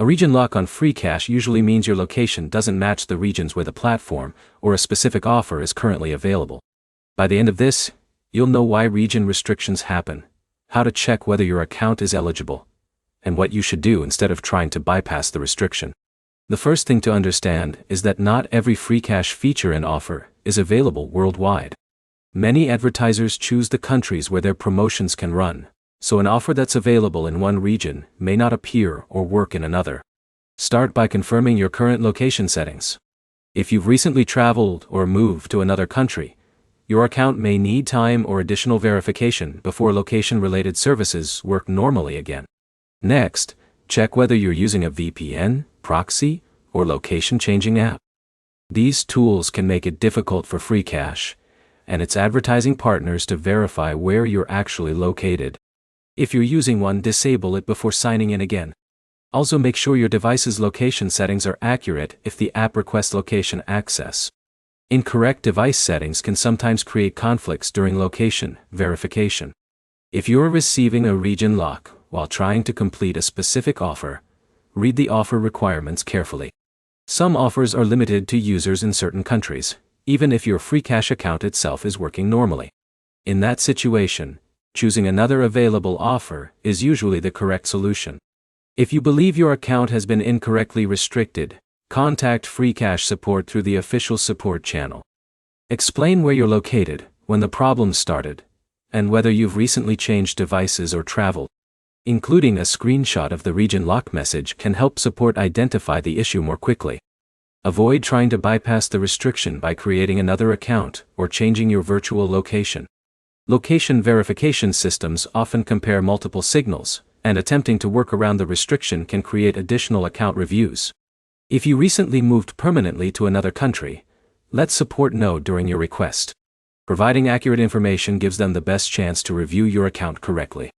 A region lock on Freecash usually means your location doesn't match the regions where the platform or a specific offer is currently available. By the end of this, you'll know why region restrictions happen, how to check whether your account is eligible, and what you should do instead of trying to bypass the restriction. The first thing to understand is that not every Freecash feature and offer is available worldwide. Many advertisers choose the countries where their promotions can run, so an offer that's available in one region may not appear or work in another. Start by confirming your current location settings. If you've recently traveled or moved to another country, your account may need time or additional verification before location-related services work normally again. Next, check whether you're using a VPN, proxy, or location-changing app. These tools can make it difficult for Freecash and its advertising partners to verify where you're actually located. If you're using one, disable it before signing in again. Also, make sure your device's location settings are accurate if the app requests location access. Incorrect device settings can sometimes create conflicts during location verification. If you're receiving a region lock while trying to complete a specific offer, read the offer requirements carefully. Some offers are limited to users in certain countries, even if your Freecash account itself is working normally. In that situation, choosing another available offer is usually the correct solution. If you believe your account has been incorrectly restricted, contact Freecash support through the official support channel. Explain where you're located, when the problem started, and whether you've recently changed devices or traveled. Including a screenshot of the region lock message can help support identify the issue more quickly. Avoid trying to bypass the restriction by creating another account or changing your virtual location. Location verification systems often compare multiple signals, and attempting to work around the restriction can create additional account reviews. If you recently moved permanently to another country, let support know during your request. Providing accurate information gives them the best chance to review your account correctly.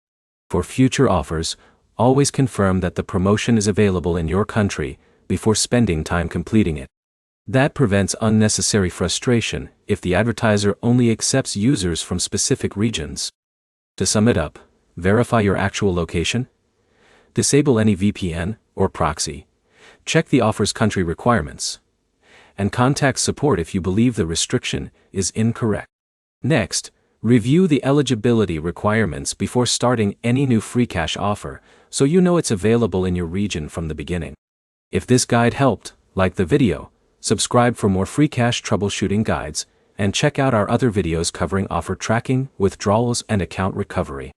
For future offers, always confirm that the promotion is available in your country before spending time completing it. That prevents unnecessary frustration if the advertiser only accepts users from specific regions. To sum it up, verify your actual location, disable any VPN or proxy, check the offer's country requirements, and contact support if you believe the restriction is incorrect. Next, review the eligibility requirements before starting any new Freecash offer so you know it's available in your region from the beginning. If this guide helped, like the video, subscribe for more Freecash troubleshooting guides, and check out our other videos covering offer tracking, withdrawals, and account recovery.